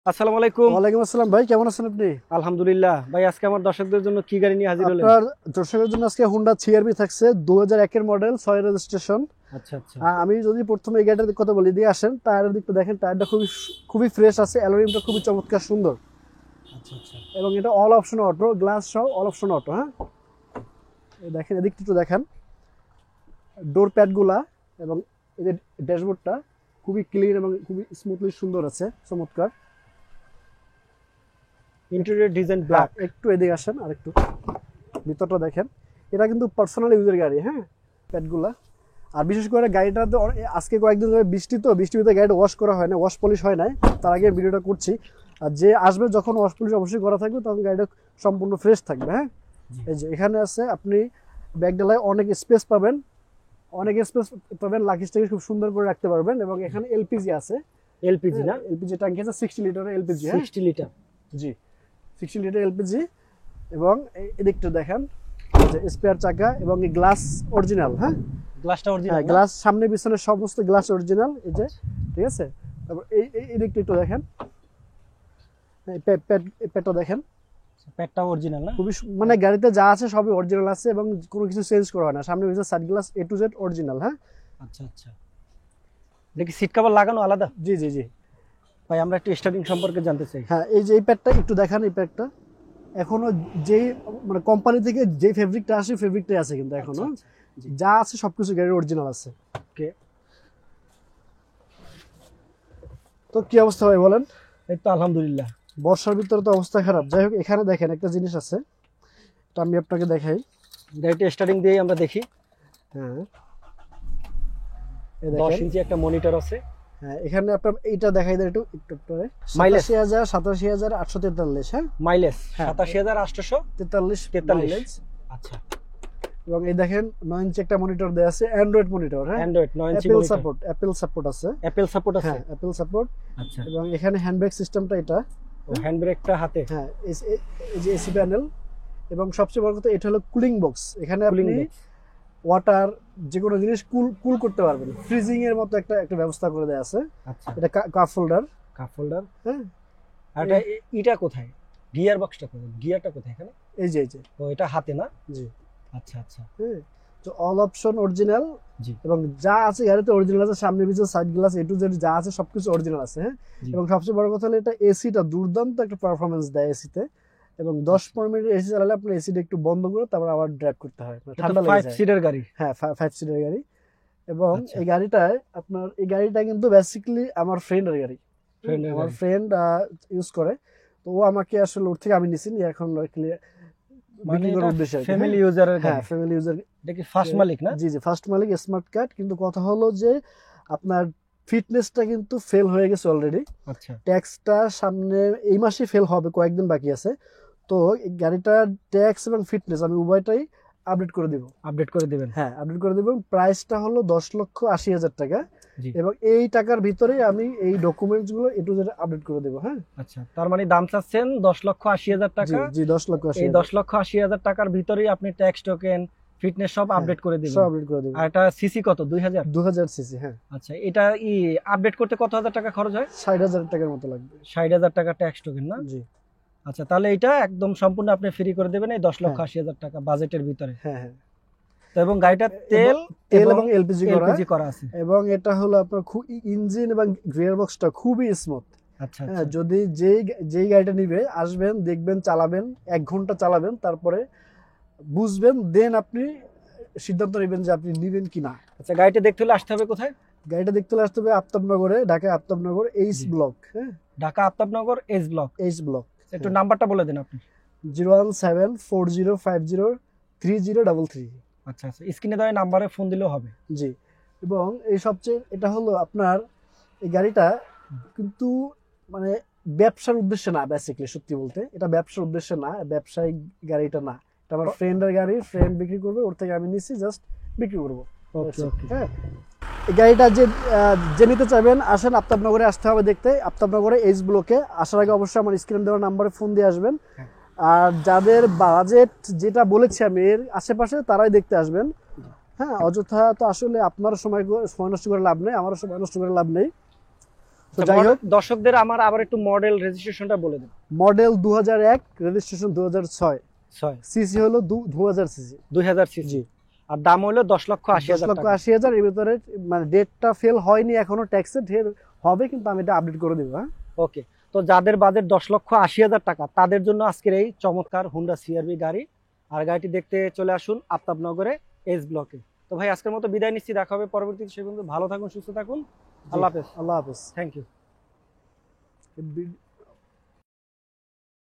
আসসালামু আলাইকুম। ওয়ালাইকুম আসসালাম ভাই, কেমন আছেন আপনি? আলহামদুলিল্লাহ ভাই, আজকে আমার দর্শকদের জন্য কি গাড়ি নিয়ে হাজির হলেন? আপনার দর্শকের জন্য আজকে হুন্ডা সিআরভি থাকছে 2001 এর মডেল, 6 রেজিস্ট্রেশন। আচ্ছা আচ্ছা আমি যদি প্রথমে এই গাড়িটার কথা বলি, দিয়ে আসেন টায়ারের দিকটা দেখেন। টায়ারটা খুবই খুবই ফ্রেশ আছে, অ্যালুমিনিয়ামটা খুবই চমৎকার সুন্দর। আচ্ছা আচ্ছা এবং এটা অল অপশন অটো, গ্লাস সহ অল অপশন অটো। হ্যাঁ, এই দেখেন, এদিকটা একটু দেখেন, ডোর প্যাডগুলা এবং এই যে ড্যাশবোর্ডটা খুবই ক্লিন এবং খুবই স্মুথলি সুন্দর আছে, চমৎকার। Interior design black. একটু এদিকে আসেন, আর একটু ভিতরটা দেখেন। এটা কিন্তু পার্সোনাল ইউজের গাড়ি। হ্যাঁ, প্যাডগুলা। আর বিশেষ করে গাড়িটাতে আজকে কয়েকদিন ধরে বৃষ্টি, তো বৃষ্টির ভিতরে গাড়িটা ওয়াশ করা হয় না, ওয়াশ পলিশ হয় না। তার আগে ভিডিওটা করছি। আর যে আসবে যখন ওয়াশ পলিশ অবশ্যই করা থাকবে, তখন গাড়িটা সম্পূর্ণ ফ্রেশ থাকবে। হ্যাঁ, এই যে এখানে আছে, আপনি ব্যাগ ডালায় অনেক স্পেস পাবেন, লাগেজটাকে খুব সুন্দর করে রাখতে পারবেন। এবং এখানে এলপিজি আছে, এলপিজি না? এলপিজি ট্যাঙ্কি আছে 60 লিটারের এলপিজি। 60 লিটার। জি, 60 লিটার এলপিজি। এবং এদিকটা দেখেন, যে স্পেয়ার চাকা এবং এই গ্লাস অরিজিনাল। হ্যাঁ, গ্লাসটা অরিজিনাল। গ্লাস সামনে পিছনে সমস্ত গ্লাস অরিজিনাল। এই যে, ঠিক আছে। তারপর এই দিকটা একটু দেখেন, পেটটা দেখেন, প্যাডটা অরিজিনাল না? খুবই মানে গাড়িতে যা আছে সবই অরিজিনাল আছে এবং কোনো কিছু চেঞ্জ করা হয় না। সামনে পিছনে side glass A to Z original. হ্যাঁ, আচ্ছা আচ্ছা। দেখি সিট কভার লাগানো আলাদা? জি জি জি ভাই, আমরা একটু স্টার্টিং সম্পর্কে জানতে চাই। হ্যাঁ, এই যে এই প্যাডটা একটু দেখান। এই প্যাডটা এখনো যেই মানে কোম্পানি থেকে যে ফেব্রিকটা আসে, ফেব্রিকটাই আছে কিন্তু এখনো। আচ্ছা, জি। যা আছে সবকিছু গাড়ির অরিজিনাল আছে। ওকে। তো কি অবস্থা ভাই বলেন? এই তো আলহামদুলিল্লাহ। বর্ষার ভিতরে তো অবস্থা খারাপ। যাই হোক, এখানে দেখেন একটা জিনিস আছে, এটা আমি আপনাকে দেখাই। গাড়িটা স্টার্টিং দিয়েই আমরা দেখি। হ্যাঁ, এই 10 দেখেন। ইঞ্চি একটা মনিটর আছে। হ্যাঁ, এখানে আপনার এইটা দেখাই দেয় একটু একটু পরে। মাইলেজ 87,843। হ্যাঁ, মাইলেজ হ্যাঁ। 87,843। 43 মাইলেজ। আচ্ছা। এবং এই দেখেন 9 ইঞ্চি একটা মনিটর দেয়া আছে, অ্যান্ড্রয়েড মনিটর। হ্যাঁ, Android 9 inch Apple monitor. Support, Apple support আছে। অ্যাপেল সাপোর্ট আছে। হ্যাঁ, অ্যাপেল সাপোর্ট। আচ্ছা। এবং এখানে হ্যান্ডব্রেক সিস্টেমটা এটা। হ্যান্ড ব্রেকটা হাতে। হ্যাঁ, এই যে এসি প্যানেল। এবং সবচেয়ে বড় কথা, এটা হলো কুলিং বক্স। এখানে আপনি ওয়াটার যে কোনো জিনিস কুল করতে পারবেন, ফ্রিজিং এর মতো একটা একটা ব্যবস্থা করে দেয়া আছে। আচ্ছা। এটা কাপ হোল্ডার। Cup holder. হ্যাঁ, আর এটা কোথায়? গিয়ার বক্সটা কোথায়? গিয়ারটা কোথায় এখানে? এই যে ও, এটা হাতে না? জি। আচ্ছা আচ্ছা। হ্যাঁ, তো অল অপশন অরিজিনাল। জি। এবং যা আছে গাড়িতে অরিজিনাল আছে, সামনে পিছনে side glass A to Z যা আছে সবকিছু অরিজিনাল আছে। হ্যাঁ, এবং সবচেয়ে বড় কথা হলো এটা এসিটা দুর্দান্ত একটা পারফরমেন্স দেয় এসিতে। এবং 10-15 মিনিট এসি চালালে আপনার এসিটা একটু বন্ধ করে তারপর আবার ড্রাইভ করতে হয়, ঠান্ডা লেগে যায়। 5 সিটের গাড়ি। হ্যাঁ, 5 সিটের গাড়ি। এবং আচ্ছা। এই গাড়িটা কিন্তু বেসিক্যালি আমার ফ্রেন্ডের গাড়ি। আমার ফ্রেন্ড ইউজ করে, তো ও আমাকে আসলে ওর থেকে আমি নিছি, এখন বিক্রি করার উদ্দেশ্যে। ফ্যামিলি ইউজারের হ্যাঁ, গাড়ি। Family user. এটা কি ফার্স্ট মালিক না? জি জি, ফার্স্ট মালিক, স্মার্ট কার্ড। কিন্তু কথা হলো যে আপনার ফিটনেসটা কিন্তু ফেল হয়ে গেছে অলরেডি। আচ্ছা। ট্যাক্সটা সামনে এই মাসে ফেল হবে, কয়েকদিন বাকি আছে। তো এই গাড়িটার ট্যাক্স এবং ফিটনেস আমি উভয়টাই আপডেট করে দিব। আপডেট করে দিবেন? হ্যাঁ, আপডেট করে দেব। প্রাইসটা হলো 10,80,000 টাকা। জি। এবং এই টাকার ভিতরেই আমি এই ডকুমেন্টস গুলো A to Z আপডেট করে দেব। হ্যাঁ, আচ্ছা, তার মানে দাম চাচ্ছেন 10,80,000 টাকা। জি, 10,80,000। এই 10,80,000 টাকার ভিতরেই আপনি ট্যাক্স টোকেন ফিটনেস সব আপডেট করে দিবেন। সব আপডেট করে দেব। আর এটা সিসি কত? 2000 সিসি। হ্যাঁ। আচ্ছা, এটা আপডেট করতে কত হাজার টাকা খরচ হয়? 60,000 টাকার মতো লাগবে। 60,000 টাকা ট্যাক্স টোকেন না? জি। আচ্ছা, তাহলে এটা একদম সম্পূর্ণ আপনি ফ্রি করে দেবেন এই 10,80,000 টাকা বাজেটের ভিতরে। হ্যাঁ হ্যাঁ। তো এবং গাড়িটা তেল এবং এলপিজি করা আছে। এবং এটা হলো আপনার ইঞ্জিন এবং গিয়ার বক্সটা খুবই স্মুথ। আচ্ছা। হ্যাঁ, যদি যেই গাড়িটা নিবে, আসবেন, দেখবেন, চালাবেন, 1 ঘন্টা চালাবেন, তারপরে বুঝবেন, দেন আপনি সিদ্ধান্ত নেবেন যে আপনি নিবেন কি না। আচ্ছা, গাড়িটা দেখতে হলে আসতে হবে কোথায়? গাড়িটা দেখতে হলে আসতে হবে আফতাবনগরে, ঢাকা আফতাবনগর এইচ ব্লক। হ্যাঁ, Dhaka Aftabnagar H block. H block. একটু নাম্বারটা বলে দেন আপনি। 01740503033। আচ্ছা আচ্ছা, স্ক্রিনে দেওয়া নাম্বারে ফোন দিলেও হবে। জি। এবং এই সবচেয়ে এটা হলো আপনার এই গাড়িটা কিন্তু মানে ব্যবসার উদ্দেশ্যে না, বেসিক্যালি সত্যি বলতে এটা ব্যবসার উদ্দেশ্যে না, ব্যবসায়িক গাড়িটা না। এটা আমার ফ্রেন্ডের গাড়ি, ফ্রেন্ড বিক্রি করবে, ওর থেকে আমি নিচ্ছি, জাস্ট বিক্রি করবো। হ্যাঁ, এই গাড়িটা যে নিতে চাইবেন, আসেন, আফতাবনগরে আসতে হবে দেখতে। আফতাবনগরে এইচ ব্লকে আসার আগে অবশ্যই আমার স্ক্রিনে দেওয়া নাম্বারে ফোন দিয়ে আসবেন। আর যাদের বাজেট যেটা বলেছি আমি এর আশেপাশে, তারাই দেখতে আসবেন। হ্যাঁ, অযথা তো আসলে আপনার সময় নষ্ট করে লাভ নেই, আমারও সময় নষ্ট করে লাভ নেই। তো যাই হোক, দর্শকদের আমার আবার একটু মডেল রেজিস্ট্রেশনটা বলে দেন। মডেল 2001, রেজিস্ট্রেশন 2006, 6 সিসি হলো 2000 সিসি। 2000 সিসি, জি, আর দাম হলো 10,80,000 টাকা। 10,80,000 এর ভিতরে, মানে ডেটটা ফেল হয়নি এখনো, ট্যাক্সে ঢের হবে, কিন্তু আমি এটা আপডেট করে দিব। হ্যাঁ, ওকে, তো যাদের বাজেট 10,80,000 টাকা তাদের জন্য আজকের এই চমৎকার হুন্ডা সিআরভি গাড়ি। আর গাড়িটি দেখতে চলে আসুন আফতাবনগরে এস ব্লকে। তো ভাই আজকের মতো বিদায় নিচ্ছি, দেখা হবে পরবর্তীতে। সে পর্যন্ত ভালো থাকুন, সুস্থ থাকুন, আল্লাহ হাফেজ। আল্লাহ হাফেজ। Thank you.